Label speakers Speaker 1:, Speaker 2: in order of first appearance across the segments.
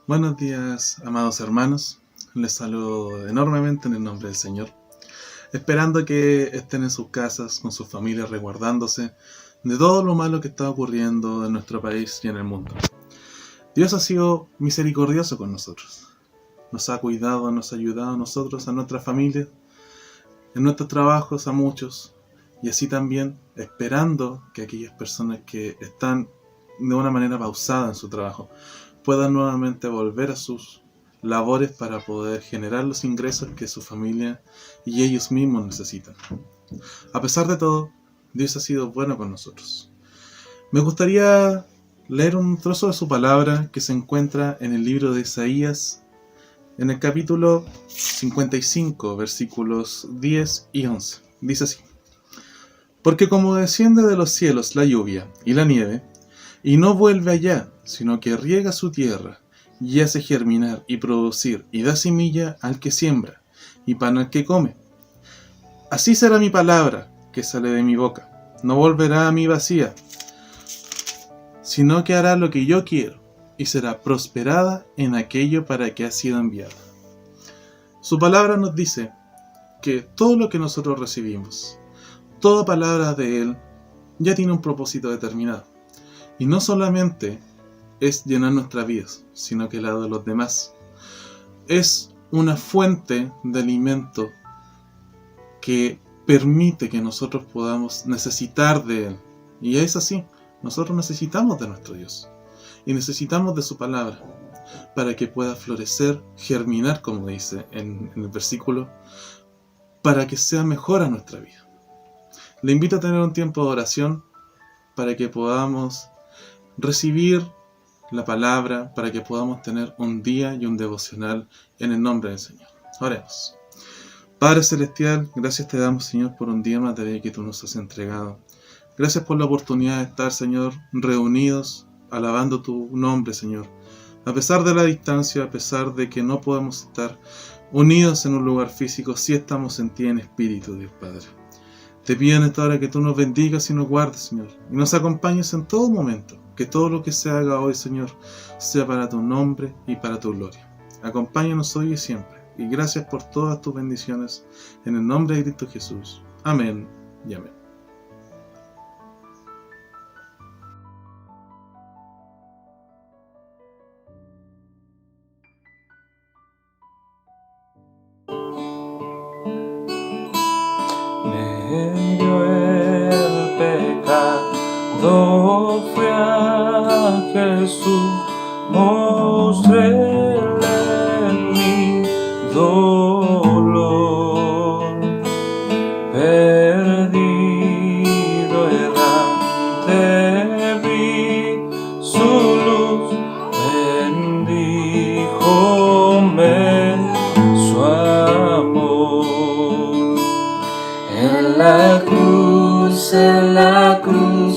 Speaker 1: Buenos días, amados hermanos. Les saludo enormemente en el nombre del Señor, esperando que estén en sus casas, con sus familias, resguardándose de todo lo malo que está ocurriendo en nuestro país y en el mundo. Dios ha sido misericordioso con nosotros. Nos ha cuidado, nos ha ayudado a nosotros, a nuestras familias, en nuestros trabajos, a muchos, y así también esperando que aquellas personas que están de una manera pausada en su trabajo puedan nuevamente volver a sus labores para poder generar los ingresos que su familia y ellos mismos necesitan. A pesar de todo, Dios ha sido bueno con nosotros. Me gustaría leer un trozo de su palabra que se encuentra en el libro de Isaías, en el capítulo 55, versículos 10 y 11. Dice así: Porque como desciende de los cielos la lluvia y la nieve, y no vuelve allá, sino que riega su tierra, y hace germinar y producir, y da semilla al que siembra, y pan al que come. Así será mi palabra que sale de mi boca. No volverá a mí vacía, sino que hará lo que yo quiero, y será prosperada en aquello para que ha sido enviada. Su palabra nos dice que todo lo que nosotros recibimos, toda palabra de Él, ya tiene un propósito determinado. Y no solamente es llenar nuestras vidas, sino que la de los demás. Es una fuente de alimento que permite que nosotros podamos necesitar de Él. Y es así, nosotros necesitamos de nuestro Dios. Y necesitamos de su palabra para que pueda florecer, germinar, como dice en el versículo, para que sea mejor a nuestra vida. Le invito a tener un tiempo de oración para que podamos recibir la palabra, para que podamos tener un día y un devocional en el nombre del Señor. Oremos. Padre Celestial, gracias te damos, Señor, por un día más de vida que tú nos has entregado. Gracias por la oportunidad de estar, Señor, reunidos, alabando tu nombre, Señor. A pesar de la distancia, a pesar de que no podemos estar unidos en un lugar físico, sí estamos en ti en espíritu, Dios Padre. Te pido en esta hora que tú nos bendigas y nos guardes, Señor, y nos acompañes en todo momento. Que todo lo que se haga hoy, Señor, sea para tu nombre y para tu gloria. Acompáñanos hoy y siempre. Y gracias por todas tus bendiciones. En el nombre de Cristo Jesús. Amén y amén.
Speaker 2: Medio el pecado fue a Jesús, mostréle mi dolor. Perdido errante vi su luz, bendíjome su amor. En la cruz,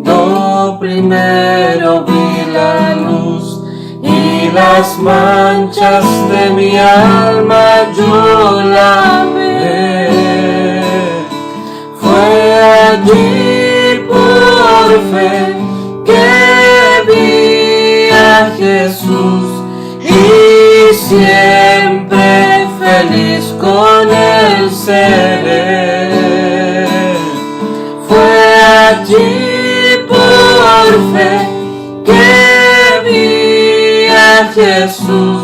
Speaker 2: do primero vi la luz y las manchas de mi alma yo lavé. Fue allí por fe que vi a Jesús y siempre feliz con él seré. Allí por fe que vi a Jesús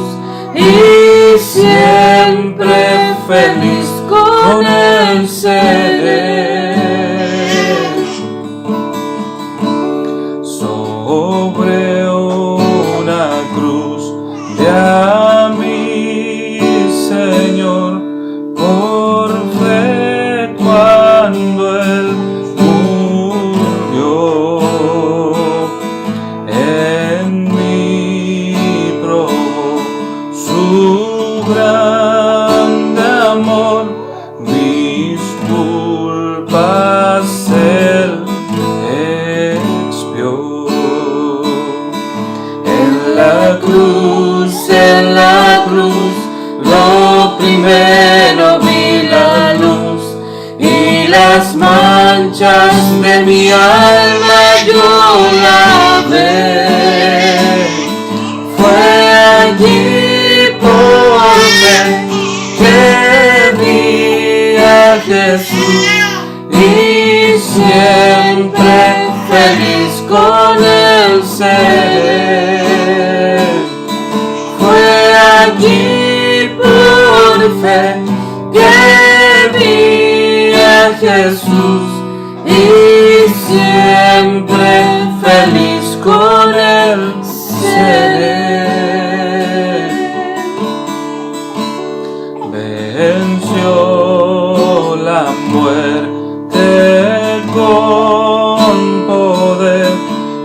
Speaker 2: y siempre feliz con él seré. Sobre una cruz de a mi Señor, por fe cuando él grande amor, mis culpas él expió. En la cruz, lo primero vi la luz y las manchas de mi alma yo lavé. Fue seré. Fue allí por fe que vi a Jesús y siempre feliz con él seré. Venció la muerte con poder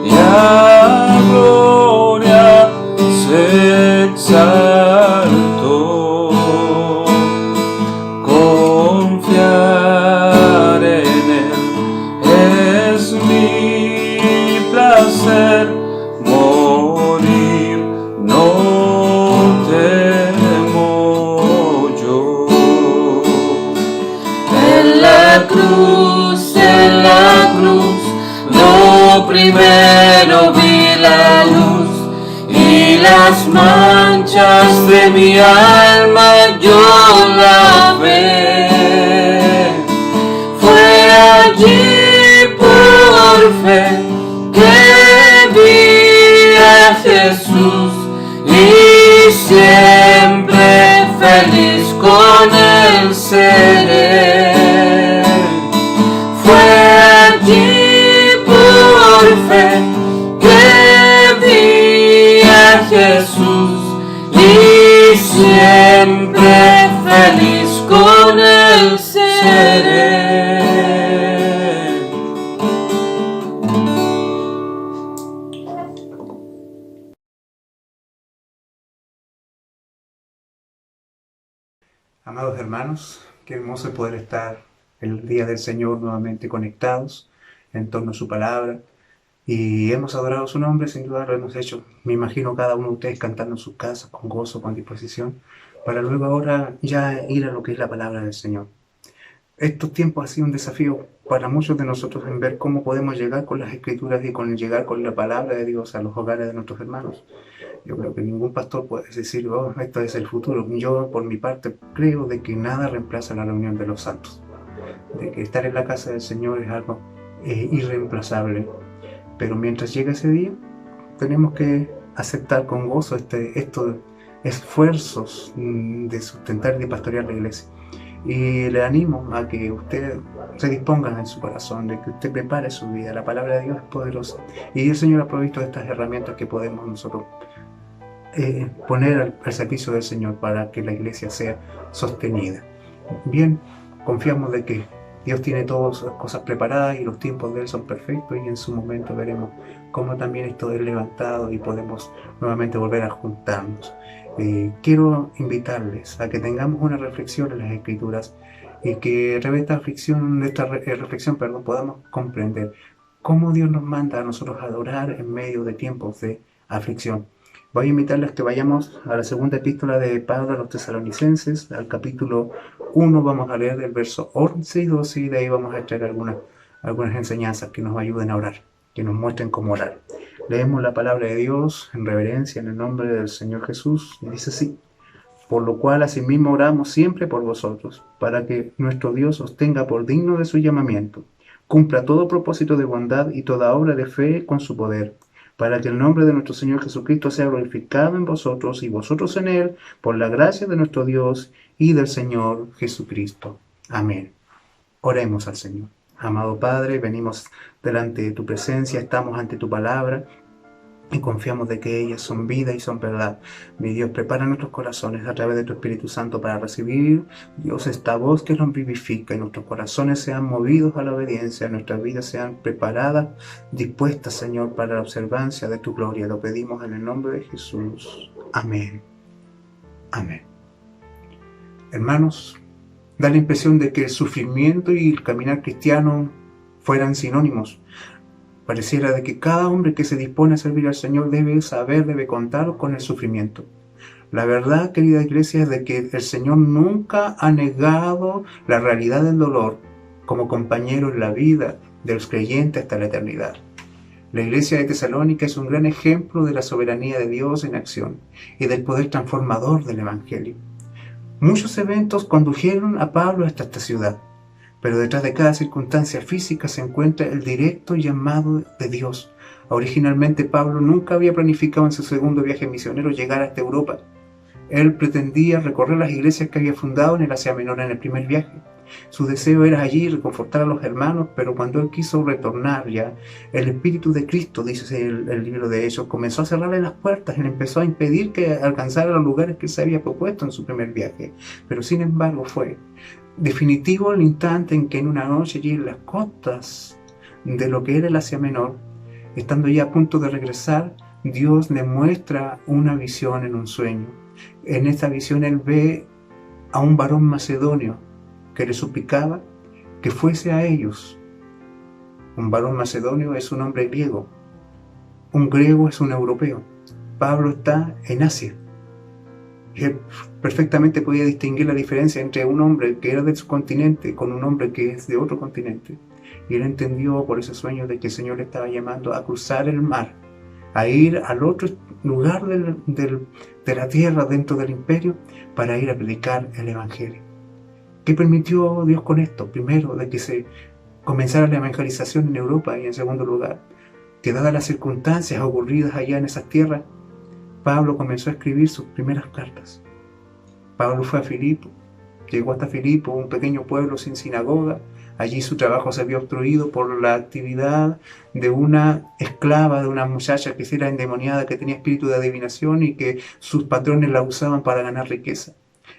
Speaker 2: y a gloria se exaltó. Confiar en él es mi placer, morir no temo yo. En la cruz, lo primero vi la luz y las manchas de mi alma yo la ve. Fue allí por fe que vi a Jesús y siempre feliz con él seré. Fue allí por fe que vi a Jesús y siempre feliz con él seré.
Speaker 3: Amados hermanos, qué hermoso es poder estar el día del Señor nuevamente conectados en torno a su palabra. Y hemos adorado su nombre, sin duda lo hemos hecho. Me imagino cada uno de ustedes cantando en sus casas con gozo, con disposición, para luego ahora ya ir a lo que es la palabra del Señor. Estos tiempos han sido un desafío para muchos de nosotros en ver cómo podemos llegar con las Escrituras y con llegar con la palabra de Dios a los hogares de nuestros hermanos. Yo creo que ningún pastor puede decir, oh, esto es el futuro. Yo, por mi parte, creo de que nada reemplaza la reunión de los santos. De que estar en la casa del Señor es algo irreemplazable. Pero mientras llegue ese día, tenemos que aceptar con gozo estos esfuerzos de sustentar y de pastorear la iglesia. Y le animo a que usted se disponga en su corazón, de que usted prepare su vida. La palabra de Dios es poderosa. Y el Señor ha provisto estas herramientas que podemos nosotros poner al servicio del Señor para que la iglesia sea sostenida. Bien, confiamos de que Dios tiene todas las cosas preparadas y los tiempos de Él son perfectos, y en su momento veremos cómo también esto es levantado y podemos nuevamente volver a juntarnos. Quiero invitarles a que tengamos una reflexión en las Escrituras y que a través de esta reflexión podamos comprender cómo Dios nos manda a nosotros a adorar en medio de tiempos de aflicción. Voy a invitarles a que vayamos a la segunda epístola de Pablo a los Tesalonicenses, al capítulo 1, vamos a leer del verso 11 y 12, y de ahí vamos a extraer algunas enseñanzas que nos ayuden a orar, que nos muestren cómo orar. Leemos la palabra de Dios en reverencia en el nombre del Señor Jesús, y dice así: por lo cual asimismo oramos siempre por vosotros, para que nuestro Dios os tenga por digno de su llamamiento, cumpla todo propósito de bondad y toda obra de fe con su poder, para que el nombre de nuestro Señor Jesucristo sea glorificado en vosotros y vosotros en Él, por la gracia de nuestro Dios y del Señor Jesucristo. Amén. Oremos al Señor. Amado Padre, venimos delante de tu presencia, estamos ante tu palabra y confiamos de que ellas son vida y son verdad. Mi Dios, prepara nuestros corazones a través de tu Espíritu Santo para recibir, Dios, esta voz que nos vivifica, y nuestros corazones sean movidos a la obediencia, nuestras vidas sean preparadas, dispuestas, Señor, para la observancia de tu gloria. Lo pedimos en el nombre de Jesús. Amén. Amén. Hermanos, da la impresión de que el sufrimiento y el caminar cristiano fueran sinónimos. Pareciera de que cada hombre que se dispone a servir al Señor debe contar con el sufrimiento. La verdad, querida iglesia, es de que el Señor nunca ha negado la realidad del dolor como compañero en la vida de los creyentes hasta la eternidad. La iglesia de Tesalónica es un gran ejemplo de la soberanía de Dios en acción y del poder transformador del Evangelio. Muchos eventos condujeron a Pablo hasta esta ciudad, pero detrás de cada circunstancia física se encuentra el directo llamado de Dios Originalmente Pablo nunca había planificado en su segundo viaje misionero llegar hasta Europa. Él pretendía recorrer las iglesias que había fundado en el Asia Menor en el primer viaje. Su deseo era allí reconfortar a los hermanos, pero cuando él quiso retornar ya, el Espíritu de Cristo, dice el libro de Hechos, comenzó a cerrarle las puertas, él empezó a impedir que alcanzara los lugares que se había propuesto en su primer viaje. Pero sin embargo fue definitivo el instante en que en una noche allí en las costas de lo que era el Asia Menor, estando ya a punto de regresar, Dios le muestra una visión en un sueño. En esta visión él ve a un varón macedonio que le suplicaba que fuese a ellos. Un varón macedonio es un hombre griego. Un griego es un europeo. Pablo está en Asia. Y él perfectamente podía distinguir la diferencia entre un hombre que era de su continente con un hombre que es de otro continente. Y él entendió por ese sueño de que el Señor le estaba llamando a cruzar el mar, a ir al otro lugar de la tierra dentro del imperio para ir a predicar el Evangelio. ¿Qué permitió Dios con esto? Primero, de que se comenzara la evangelización en Europa, y en segundo lugar, que dadas las circunstancias ocurridas allá en esas tierras, Pablo comenzó a escribir sus primeras cartas. Pablo fue a Filipo, llegó hasta Filipo, un pequeño pueblo sin sinagoga. Allí su trabajo se vio obstruido por la actividad de una esclava, de una muchacha que era endemoniada, que tenía espíritu de adivinación y que sus patrones la usaban para ganar riqueza.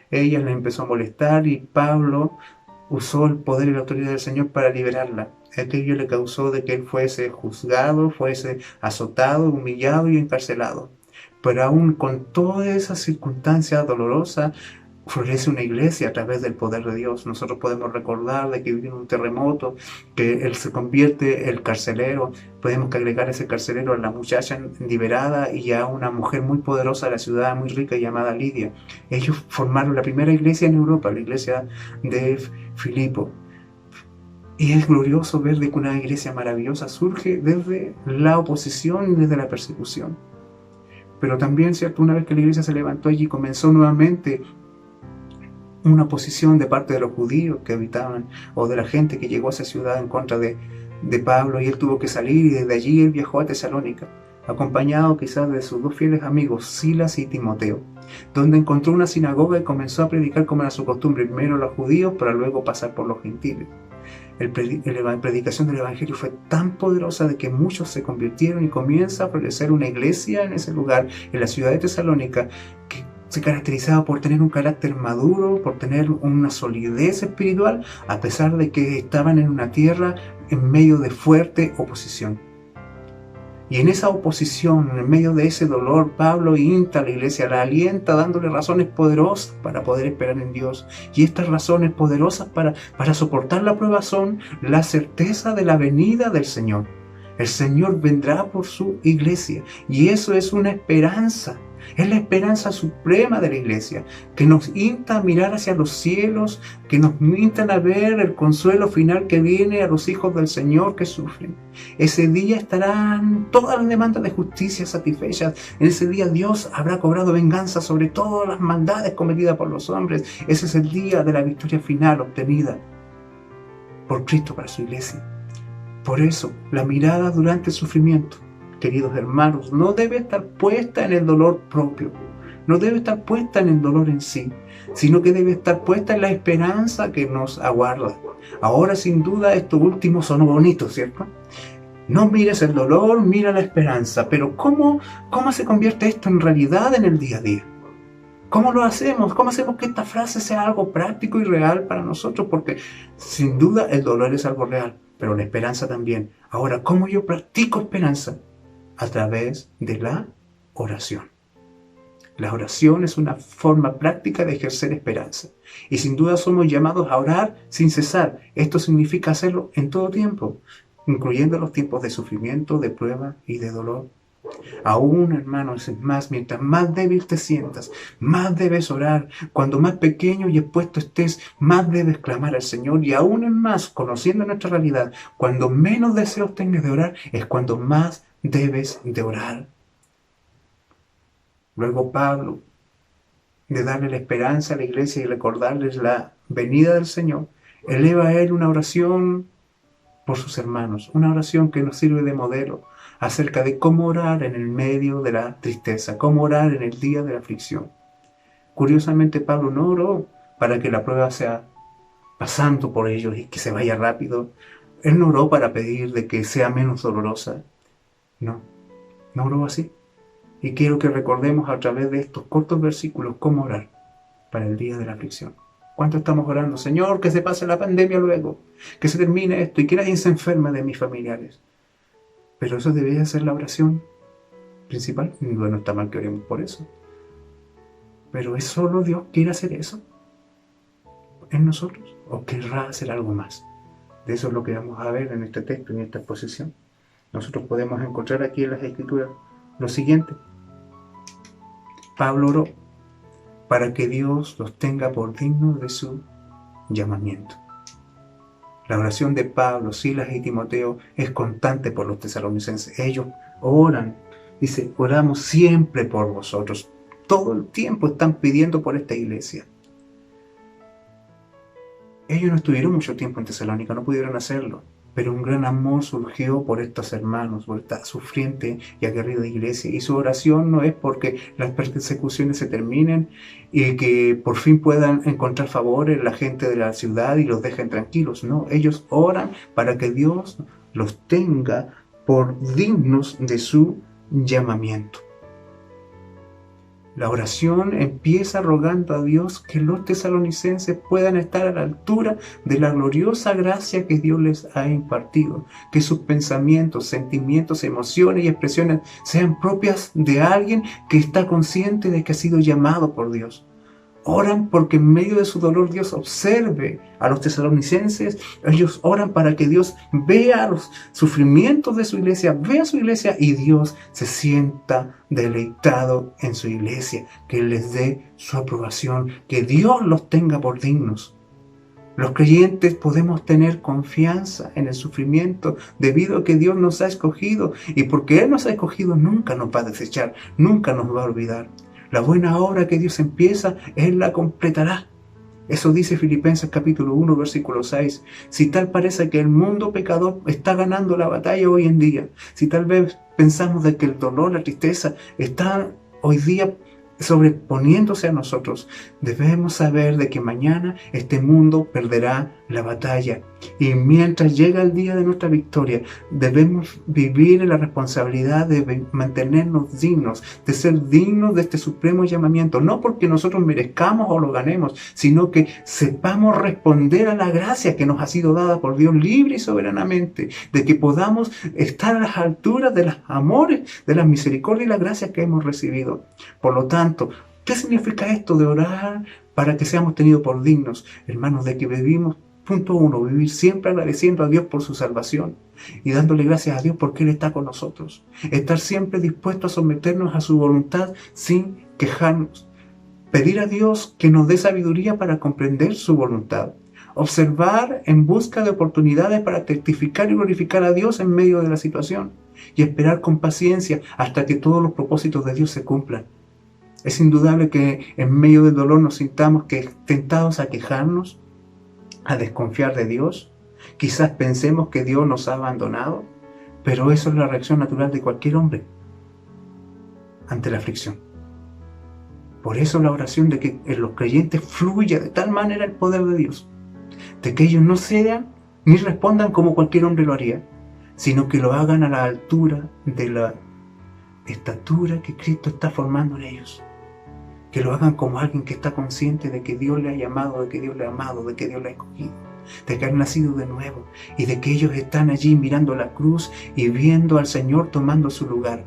Speaker 3: Ella le empezó a molestar y Pablo usó el poder y la autoridad del Señor para liberarla. Aquello le causó de que él fuese juzgado, fuese azotado, humillado y encarcelado. Pero aún con todas esas circunstancias dolorosas, florece una iglesia a través del poder de Dios. Nosotros podemos recordar de que viene un terremoto, que él se convierte el carcelero. Podemos agregar ese carcelero a la muchacha liberada y a una mujer muy poderosa de la ciudad, muy rica, llamada Lidia. Ellos formaron la primera iglesia en Europa, la iglesia de Filipo. Y es glorioso ver de que una iglesia maravillosa surge desde la oposición y desde la persecución. Pero también, ¿cierto?, una vez que la iglesia se levantó allí, comenzó nuevamente una oposición de parte de los judíos que habitaban, o de la gente que llegó a esa ciudad en contra de Pablo, y él tuvo que salir, y desde allí él viajó a Tesalónica, acompañado quizás de sus dos fieles amigos, Silas y Timoteo, donde encontró una sinagoga y comenzó a predicar como era su costumbre, primero a los judíos para luego pasar por los gentiles. La predicación del Evangelio fue tan poderosa de que muchos se convirtieron y comienza a florecer una iglesia en ese lugar, en la ciudad de Tesalónica, que se caracterizaba por tener un carácter maduro, por tener una solidez espiritual, a pesar de que estaban en una tierra en medio de fuerte oposición. Y en esa oposición, en medio de ese dolor, Pablo insta a la iglesia, la alienta, dándole razones poderosas para poder esperar en Dios. Y estas razones poderosas para soportar la prueba son la certeza de la venida del Señor. El Señor vendrá por su iglesia, y eso es una esperanza. Es la esperanza suprema de la iglesia, que nos insta a mirar hacia los cielos, que nos insta a ver el consuelo final que viene a los hijos del Señor que sufren. Ese día estarán todas las demandas de justicia satisfechas. En ese día Dios habrá cobrado venganza sobre todas las maldades cometidas por los hombres. Ese es el día de la victoria final obtenida por Cristo para su iglesia. Por eso, la mirada durante el sufrimiento, queridos hermanos, no debe estar puesta en el dolor propio, no debe estar puesta en el dolor en sí, sino que debe estar puesta en la esperanza que nos aguarda. Ahora, sin duda, estos últimos son bonitos, ¿cierto? No mires el dolor, mira la esperanza. Pero ¿cómo se convierte esto en realidad en el día a día? ¿Cómo lo hacemos? ¿Cómo hacemos que esta frase sea algo práctico y real para nosotros? Porque sin duda el dolor es algo real, pero la esperanza también. Ahora, ¿cómo yo practico esperanza? A través de la oración. La oración es una forma práctica de ejercer esperanza. Y sin duda somos llamados a orar sin cesar. Esto significa hacerlo en todo tiempo, incluyendo los tiempos de sufrimiento, de prueba y de dolor. Aún, hermanos, es más, mientras más débil te sientas, más debes orar. Cuando más pequeño y expuesto estés, más debes clamar al Señor. Y aún es más, conociendo nuestra realidad, cuando menos deseos tengas de orar, es cuando más debes de orar. Luego Pablo, de darle la esperanza a la iglesia y recordarles la venida del Señor, eleva a él una oración por sus hermanos, una oración que nos sirve de modelo. acerca de cómo orar en el medio de la tristeza, cómo orar en el día de la aflicción. Curiosamente, Pablo no oró para que la prueba sea pasando por ellos y que se vaya rápido. Él no oró para pedir de que sea menos dolorosa. No, no oró así. Y quiero que recordemos a través de estos cortos versículos cómo orar para el día de la aflicción. ¿Cuánto estamos orando? Señor, que se pase la pandemia luego, que se termine esto y que nadie se enferme de mis familiares. Pero eso debería ser la oración principal. Bueno, está mal que oremos por eso. Pero ¿es solo Dios quiere hacer eso en nosotros? ¿O querrá hacer algo más? De eso es lo que vamos a ver en este texto, en esta exposición. Nosotros podemos encontrar aquí en las Escrituras lo siguiente. Pablo oró para que Dios los tenga por dignos de su llamamiento. La oración de Pablo, Silas y Timoteo es constante por los tesalonicenses. Ellos oran, dice, oramos siempre por vosotros. Todo el tiempo están pidiendo por esta iglesia. Ellos no estuvieron mucho tiempo en Tesalónica, no pudieron hacerlo, pero un gran amor surgió por estos hermanos, por esta sufriente y aguerrida iglesia. Y su oración no es porque las persecuciones se terminen y que por fin puedan encontrar favor en la gente de la ciudad y los dejen tranquilos. No, ellos oran para que Dios los tenga por dignos de su llamamiento. La oración empieza rogando a Dios que los tesalonicenses puedan estar a la altura de la gloriosa gracia que Dios les ha impartido, que sus pensamientos, sentimientos, emociones y expresiones sean propias de alguien que está consciente de que ha sido llamado por Dios. Oran porque en medio de su dolor Dios observe a los tesalonicenses. Ellos oran para que Dios vea los sufrimientos de su iglesia, vea su iglesia y Dios se sienta deleitado en su iglesia, que les dé su aprobación, que Dios los tenga por dignos. Los creyentes podemos tener confianza en el sufrimiento debido a que Dios nos ha escogido, y porque Él nos ha escogido nunca nos va a desechar, nunca nos va a olvidar. La buena obra que Dios empieza, Él la completará. Eso dice Filipenses capítulo 1, versículo 6. Si tal parece que el mundo pecador está ganando la batalla hoy en día, si tal vez pensamos de que el dolor, la tristeza está hoy día sobreponiéndose a nosotros, debemos saber de que mañana este mundo perderá la batalla. Y mientras llega el día de nuestra victoria, debemos vivir en la responsabilidad de mantenernos dignos, de ser dignos de este supremo llamamiento, no porque nosotros merezcamos o lo ganemos, sino que sepamos responder a la gracia que nos ha sido dada por Dios libre y soberanamente, de que podamos estar a las alturas de los amores, de las misericordias y las gracias que hemos recibido. Por lo tanto, ¿qué significa esto de orar para que seamos tenidos por dignos? Hermanos, de que vivimos, punto 1, vivir siempre agradeciendo a Dios por su salvación y dándole gracias a Dios porque Él está con nosotros. Estar siempre dispuesto a someternos a su voluntad sin quejarnos. Pedir a Dios que nos dé sabiduría para comprender su voluntad. Observar en busca de oportunidades para testificar y glorificar a Dios en medio de la situación. Y esperar con paciencia hasta que todos los propósitos de Dios se cumplan. Es indudable que en medio del dolor nos sintamos tentados a quejarnos, a desconfiar de Dios. Quizás pensemos que Dios nos ha abandonado, pero eso es la reacción natural de cualquier hombre ante la aflicción. Por eso la oración de que en los creyentes fluya de tal manera el poder de Dios, de que ellos no sean ni respondan como cualquier hombre lo haría, sino que lo hagan a la altura de la estatura que Cristo está formando en ellos. Que lo hagan como alguien que está consciente de que Dios le ha llamado, de que Dios le ha amado, de que Dios le ha escogido, de que han nacido de nuevo y de que ellos están allí mirando la cruz y viendo al Señor tomando su lugar.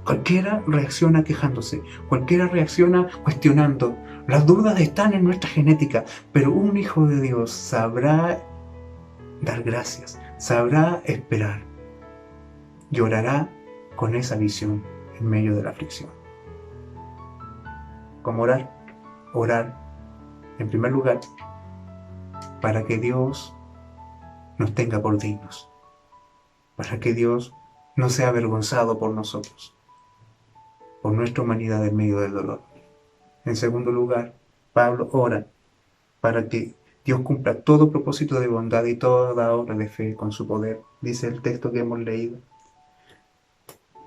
Speaker 3: Cualquiera reacciona quejándose, cualquiera reacciona cuestionando. Las dudas están en nuestra genética, pero un hijo de Dios sabrá dar gracias, sabrá esperar, llorará con esa visión en medio de la aflicción. ¿Cómo orar? Orar, en primer lugar, para que Dios nos tenga por dignos, para que Dios no sea avergonzado por nosotros, por nuestra humanidad en medio del dolor. En segundo lugar, Pablo ora para que Dios cumpla todo propósito de bondad y toda obra de fe con su poder, dice el texto que hemos leído.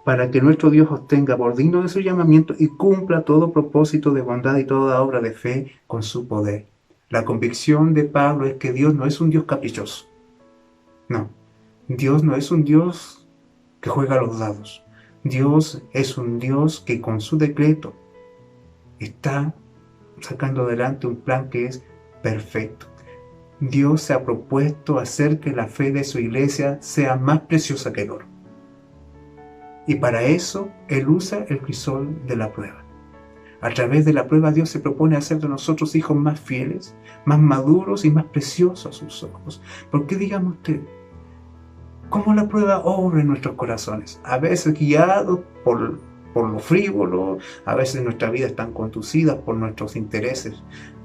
Speaker 3: para que nuestro Dios os tenga por digno de su llamamiento y cumpla todo propósito de bondad y toda obra de fe con su poder. La convicción de Pablo es que Dios no es un Dios caprichoso. No, Dios no es un Dios que juega a los dados. Dios es un Dios que con su decreto está sacando adelante un plan que es perfecto. Dios se ha propuesto hacer que la fe de su iglesia sea más preciosa que el oro. Y para eso Él usa el crisol de la prueba. A través de la prueba Dios se propone hacer de nosotros hijos más fieles, más maduros y más preciosos a sus ojos. Porque dígame usted, ¿cómo la prueba obra en nuestros corazones? A veces guiados por lo frívolo, a veces nuestra vida están conducidas por nuestros intereses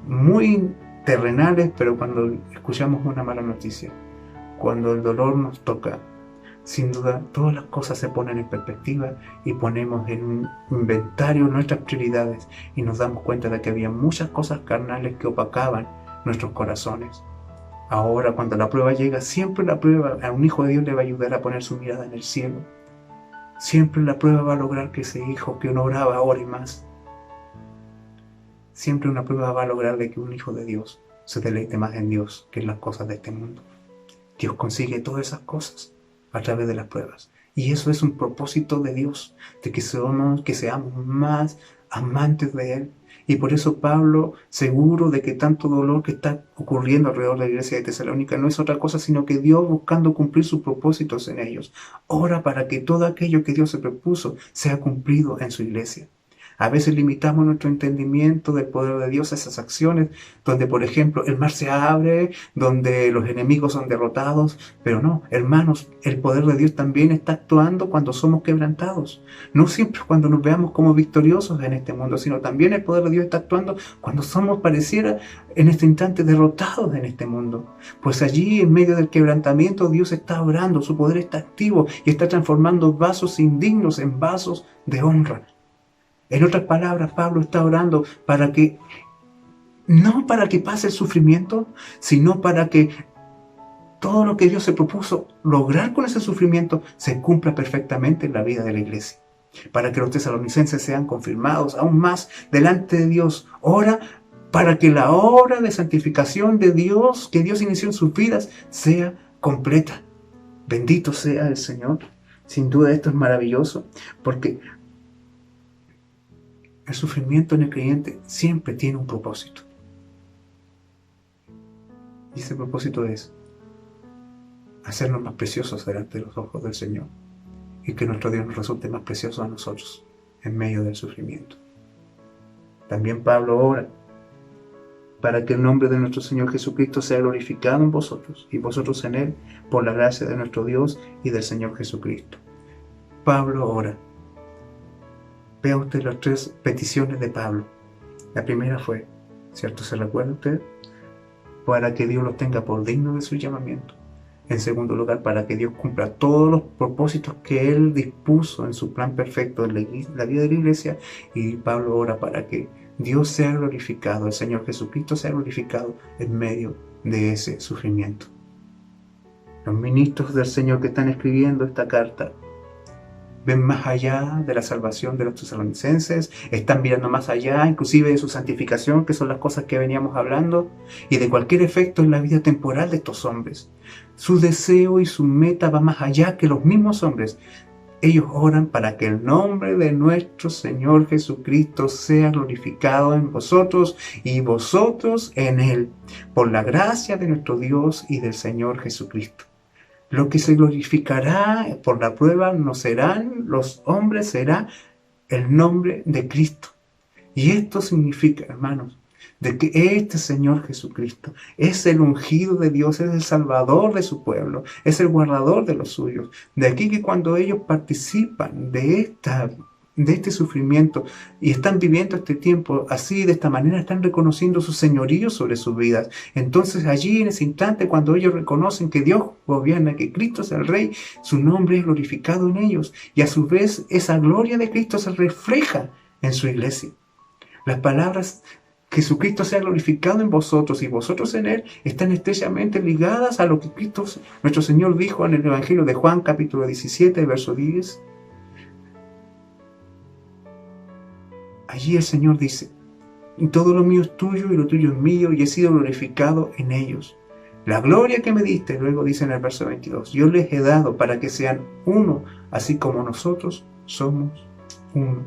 Speaker 3: muy terrenales, pero cuando escuchamos una mala noticia, cuando el dolor nos toca, sin duda todas las cosas se ponen en perspectiva y ponemos en un inventario nuestras prioridades y nos damos cuenta de que había muchas cosas carnales que opacaban nuestros corazones. Ahora, cuando la prueba llega, siempre la prueba a un hijo de Dios le va a ayudar a poner su mirada en el cielo. Siempre la prueba va a lograr que ese hijo que uno oraba ore más. Siempre una prueba va a lograr de que un hijo de Dios se deleite más en Dios que en las cosas de este mundo. Dios consigue todas esas cosas a través de las pruebas. Y eso es un propósito de Dios, de que seamos más amantes de Él. Y por eso Pablo, seguro de que tanto dolor que está ocurriendo alrededor de la iglesia de Tesalónica no es otra cosa sino que Dios buscando cumplir sus propósitos en ellos. Ora para que todo aquello que Dios se propuso sea cumplido en su iglesia. A veces limitamos nuestro entendimiento del poder de Dios a esas acciones, donde por ejemplo el mar se abre, donde los enemigos son derrotados, pero no, hermanos, el poder de Dios también está actuando cuando somos quebrantados. No siempre cuando nos veamos como victoriosos en este mundo, sino también el poder de Dios está actuando cuando somos, pareciera, en este instante derrotados en este mundo. Pues allí, en medio del quebrantamiento, Dios está obrando, su poder está activo y está transformando vasos indignos en vasos de honra. En otras palabras, Pablo está orando para que, no para que pase el sufrimiento, sino para que todo lo que Dios se propuso lograr con ese sufrimiento se cumpla perfectamente en la vida de la iglesia. Para que los tesalonicenses sean confirmados aún más delante de Dios. Ora para que la obra de santificación de Dios, que Dios inició en sus vidas, sea completa. Bendito sea el Señor. Sin duda esto es maravilloso, porque el sufrimiento en el creyente siempre tiene un propósito. Y ese propósito es hacernos más preciosos delante de los ojos del Señor. Y que nuestro Dios nos resulte más precioso a nosotros en medio del sufrimiento. También Pablo ora para que el nombre de nuestro Señor Jesucristo sea glorificado en vosotros y vosotros en Él, por la gracia de nuestro Dios y del Señor Jesucristo. Pablo ora. Vea usted las tres peticiones de Pablo. La primera fue, ¿cierto? ¿Se recuerda usted? Para que Dios los tenga por digno de su llamamiento. En segundo lugar, para que Dios cumpla todos los propósitos que Él dispuso en su plan perfecto en la vida de la iglesia. Y Pablo ora para que Dios sea glorificado, el Señor Jesucristo sea glorificado en medio de ese sufrimiento. Los ministros del Señor que están escribiendo esta carta ven más allá de la salvación de los tesalonicenses, están mirando más allá, inclusive de su santificación, que son las cosas que veníamos hablando, y de cualquier efecto en la vida temporal de estos hombres. Su deseo y su meta va más allá que los mismos hombres. Ellos oran para que el nombre de nuestro Señor Jesucristo sea glorificado en vosotros y vosotros en Él, por la gracia de nuestro Dios y del Señor Jesucristo. Lo que se glorificará por la prueba no serán los hombres, será el nombre de Cristo. Y esto significa, hermanos, de que este Señor Jesucristo es el ungido de Dios, es el salvador de su pueblo, es el guardador de los suyos. De aquí que cuando ellos participan de este sufrimiento y están viviendo este tiempo así, de esta manera, están reconociendo su señorío sobre sus vidas. Entonces allí en ese instante, cuando ellos reconocen que Dios gobierna, que Cristo es el Rey, su nombre es glorificado en ellos y a su vez esa gloria de Cristo se refleja en su iglesia. Las palabras Jesucristo sea glorificado en vosotros y vosotros en Él están estrechamente ligadas a lo que Cristo, nuestro Señor, dijo en el Evangelio de Juan capítulo 17, verso 10. allí el Señor dice: y todo lo mío es tuyo y lo tuyo es mío, y he sido glorificado en ellos. La gloria que me diste, luego dice en el verso 22, yo les he dado para que sean uno, así como nosotros somos uno.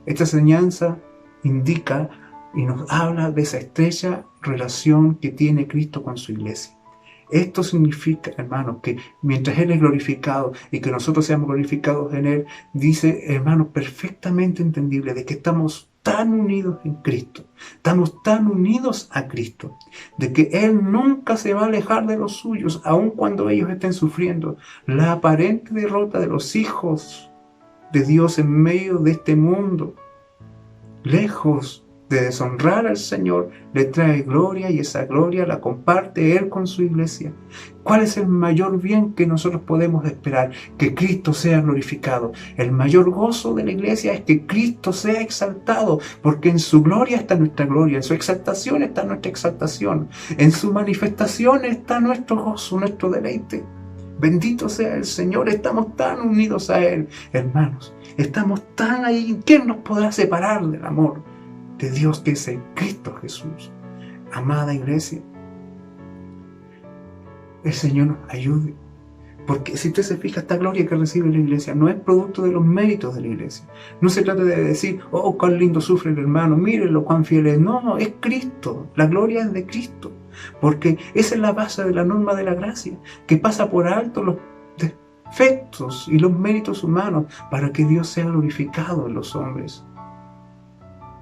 Speaker 3: Esta enseñanza indica y nos habla de esa estrecha relación que tiene Cristo con su iglesia. Esto significa, hermanos, que mientras Él es glorificado y que nosotros seamos glorificados en Él, dice, hermanos, perfectamente entendible de que estamos tan unidos en Cristo, estamos tan unidos a Cristo, de que Él nunca se va a alejar de los suyos, aun cuando ellos estén sufriendo la aparente derrota de los hijos de Dios en medio de este mundo. Lejos de deshonrar al Señor, le trae gloria, y esa gloria la comparte Él con su iglesia. ¿Cuál es el mayor bien que nosotros podemos esperar? Que Cristo sea glorificado. El mayor gozo de la iglesia es que Cristo sea exaltado, porque en su gloria está nuestra gloria, en su exaltación está nuestra exaltación, en su manifestación está nuestro gozo, nuestro deleite. Bendito sea el Señor, estamos tan unidos a Él, hermanos, estamos tan ahí. ¿Quién nos podrá separar del amor de Dios que es en Cristo Jesús? Amada iglesia, el Señor nos ayude, porque si usted se fija, esta gloria que recibe la iglesia no es producto de los méritos de la iglesia. No se trata de decir, oh, cuán lindo sufre el hermano, mírenlo, cuán fiel es. No, es Cristo, la gloria es de Cristo, porque esa es la base de la norma de la gracia, que pasa por alto los defectos y los méritos humanos para que Dios sea glorificado en los hombres.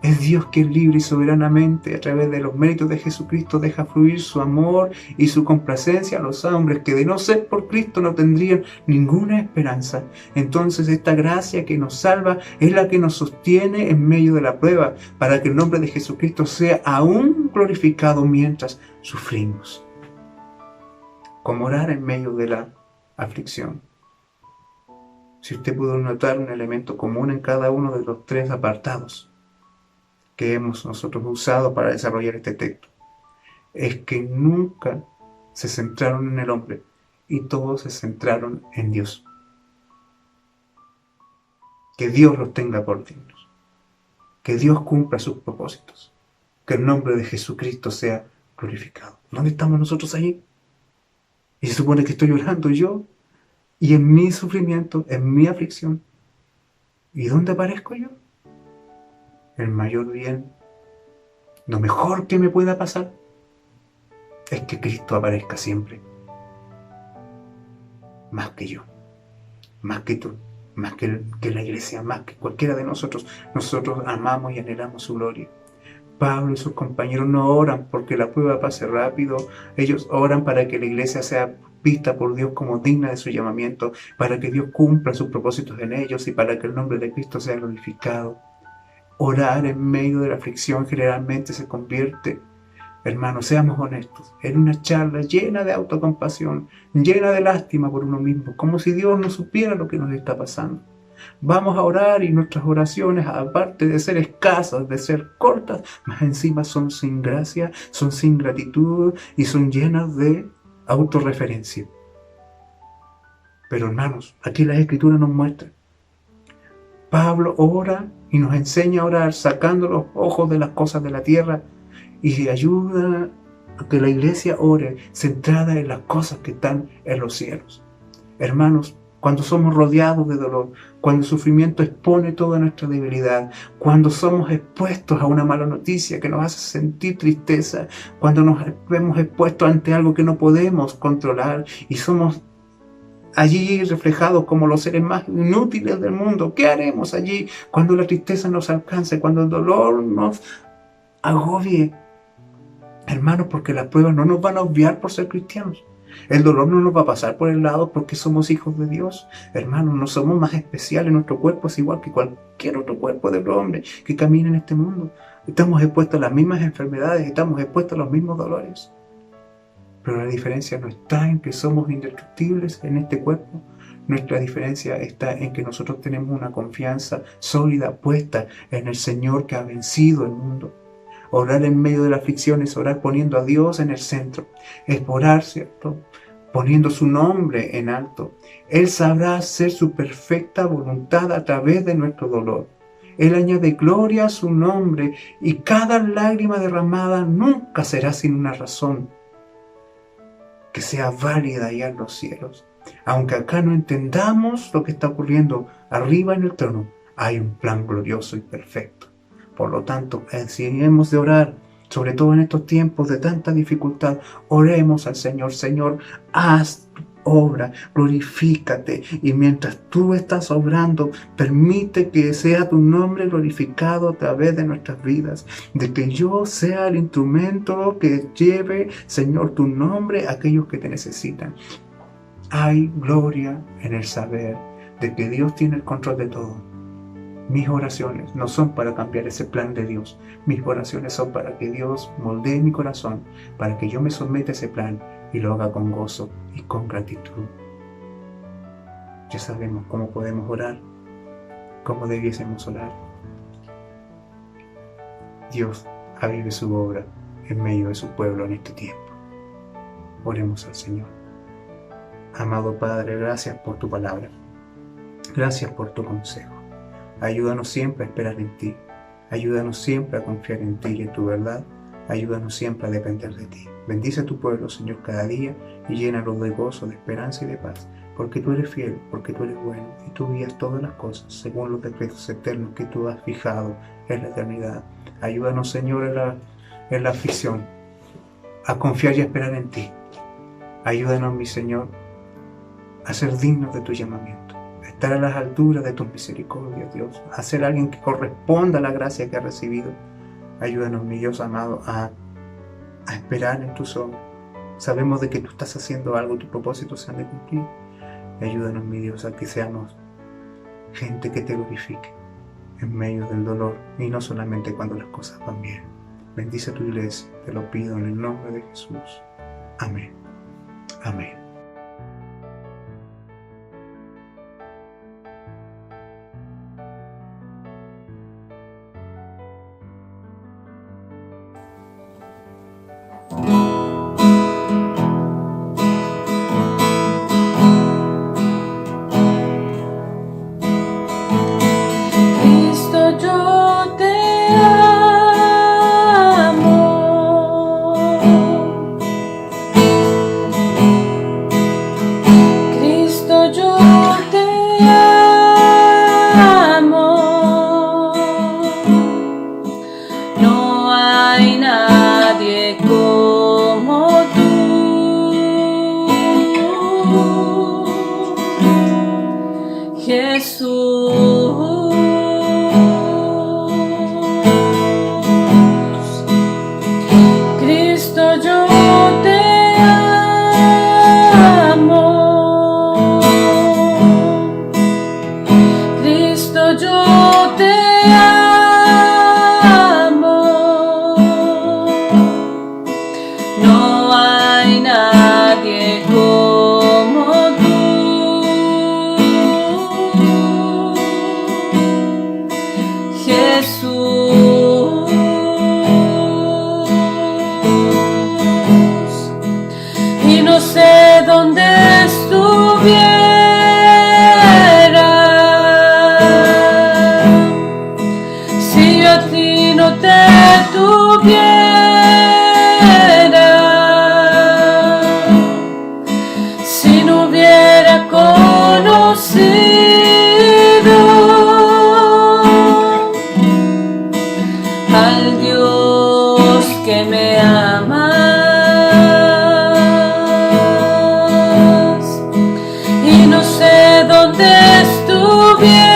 Speaker 3: Es Dios quien libre y soberanamente, a través de los méritos de Jesucristo, deja fluir su amor y su complacencia a los hombres que de no ser por Cristo no tendrían ninguna esperanza. Entonces esta gracia que nos salva es la que nos sostiene en medio de la prueba, para que el nombre de Jesucristo sea aún glorificado mientras sufrimos. Como orar en medio de la aflicción. Si usted pudo notar un elemento común en cada uno de los tres apartados que hemos nosotros usado para desarrollar este texto, es que nunca se centraron en el hombre y todos se centraron en Dios. Que Dios los tenga por dignos, que Dios cumpla sus propósitos, que el nombre de Jesucristo sea glorificado. ¿Dónde estamos nosotros ahí? Y se supone que estoy orando yo, y en mi sufrimiento, en mi aflicción. ¿Y dónde aparezco yo? El mayor bien, lo mejor que me pueda pasar, es que Cristo aparezca siempre. Más que yo, más que tú, más que la iglesia, más que cualquiera de nosotros. Nosotros amamos y anhelamos su gloria. Pablo y sus compañeros no oran porque la prueba pase rápido. Ellos oran para que la iglesia sea vista por Dios como digna de su llamamiento, para que Dios cumpla sus propósitos en ellos y para que el nombre de Cristo sea glorificado. Orar en medio de la aflicción generalmente se convierte, hermanos, seamos honestos, en una charla llena de autocompasión, llena de lástima por uno mismo, como si Dios no supiera lo que nos está pasando. Vamos a orar y nuestras oraciones, aparte de ser escasas, de ser cortas, más encima son sin gracia, son sin gratitud y son llenas de autorreferencia. Pero hermanos, aquí las Escrituras nos muestran. Pablo ora y nos enseña a orar sacando los ojos de las cosas de la tierra y ayuda a que la iglesia ore centrada en las cosas que están en los cielos. Hermanos, cuando somos rodeados de dolor, cuando el sufrimiento expone toda nuestra debilidad, cuando somos expuestos a una mala noticia que nos hace sentir tristeza, cuando nos vemos expuestos ante algo que no podemos controlar y somos allí reflejados como los seres más inútiles del mundo, ¿qué haremos allí cuando la tristeza nos alcance, cuando el dolor nos agobie? Hermanos, porque las pruebas no nos van a obviar por ser cristianos. El dolor no nos va a pasar por el lado porque somos hijos de Dios. Hermanos, no somos más especiales. Nuestro cuerpo es igual que cualquier otro cuerpo del hombre que camina en este mundo. Estamos expuestos a las mismas enfermedades, estamos expuestos a los mismos dolores. Pero la diferencia no está en que somos indestructibles en este cuerpo. Nuestra diferencia está en que nosotros tenemos una confianza sólida puesta en el Señor que ha vencido el mundo. Orar en medio de la aflicción es orar poniendo a Dios en el centro. Es orar, ¿cierto?, poniendo su nombre en alto. Él sabrá hacer su perfecta voluntad a través de nuestro dolor. Él añade gloria a su nombre y cada lágrima derramada nunca será sin una razón que sea válida allá en los cielos. Aunque acá no entendamos lo que está ocurriendo arriba en el trono, hay un plan glorioso y perfecto. Por lo tanto, si hemos de orar, sobre todo en estos tiempos de tanta dificultad, oremos al Señor. Señor, haz obra, glorifícate, y mientras tú estás obrando, permite que sea tu nombre glorificado a través de nuestras vidas, de que yo sea el instrumento que lleve, Señor, tu nombre a aquellos que te necesitan. Hay gloria en el saber de que Dios tiene el control de todo. Mis oraciones no son para cambiar ese plan de Dios. Mis oraciones son para que Dios moldee mi corazón, para que yo me someta a ese plan y lo haga con gozo y con gratitud. Ya sabemos cómo podemos orar, cómo debiésemos orar. Dios avive su obra en medio de su pueblo en este tiempo. Oremos al Señor. Amado Padre, gracias por tu palabra. Gracias por tu consejo. Ayúdanos siempre a esperar en ti. Ayúdanos siempre a confiar en ti y en tu verdad. Ayúdanos siempre a depender de ti. Bendice a tu pueblo, Señor, cada día y llénalo de gozo, de esperanza y de paz. Porque tú eres fiel, porque tú eres bueno y tú guías todas las cosas según los decretos eternos que tú has fijado en la eternidad. Ayúdanos, Señor, en la aflicción, a confiar y a esperar en ti. Ayúdanos, mi Señor, a ser dignos de tu llamamiento, a estar a las alturas de tus misericordias, Dios, a ser alguien que corresponda a la gracia que ha recibido. Ayúdanos, mi Dios amado, a esperar en tus obras. Sabemos de que tú estás haciendo algo, tus propósitos se han de cumplir. Ayúdanos, mi Dios, a que seamos gente que te glorifique en medio del dolor y no solamente cuando las cosas van bien. Bendice a tu iglesia, te lo pido en el nombre de Jesús. Amén. Amén.
Speaker 2: Cristo, yo te amo. Cristo, yo te amo. No hay nadie como tú, Jesús. Cristo, yo te amo. Cristo, yo te amo. No hay nadie como tú, Jesús. Y no sé dónde estuviera si yo a ti no te tuviera, si no hubiera conocido al Dios que me ama. Y no sé dónde estuviera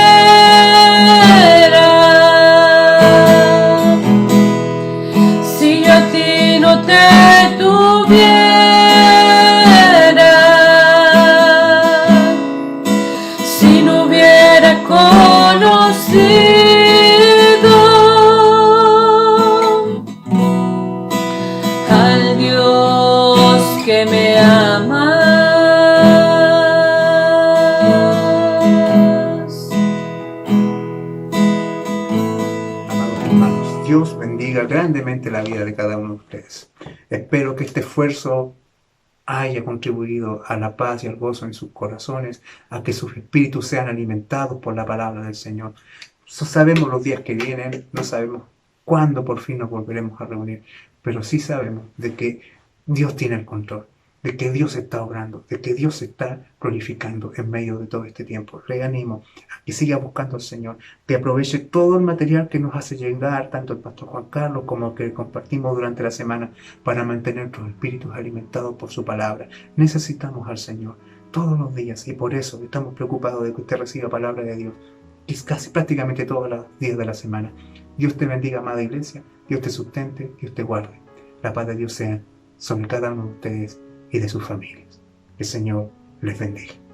Speaker 2: si yo a ti no te tuviera, si no hubiera conocido al Dios que me ama.
Speaker 3: Amados hermanos, Dios bendiga grandemente la vida de cada uno de ustedes. Espero que este esfuerzo haya contribuido a la paz y al gozo en sus corazones, a que sus espíritus sean alimentados por la palabra del Señor. sabemos los días que vienen, no sabemos cuándo por fin nos volveremos a reunir, pero sí sabemos de que Dios tiene el control, de que Dios está obrando, de que Dios se está glorificando en medio de todo este tiempo. Le animo a que siga buscando al Señor, que aproveche todo el material que nos hace llegar, tanto el pastor Juan Carlos como que compartimos durante la semana, para mantener nuestros espíritus alimentados por su palabra. Necesitamos al Señor todos los días y por eso estamos preocupados de que usted reciba palabra de Dios, que es casi prácticamente todos los días de la semana. Dios te bendiga, amada iglesia, Dios te sustente, Dios te guarde. La paz de Dios sea sobre cada uno de ustedes y de sus familias. El Señor les bendiga.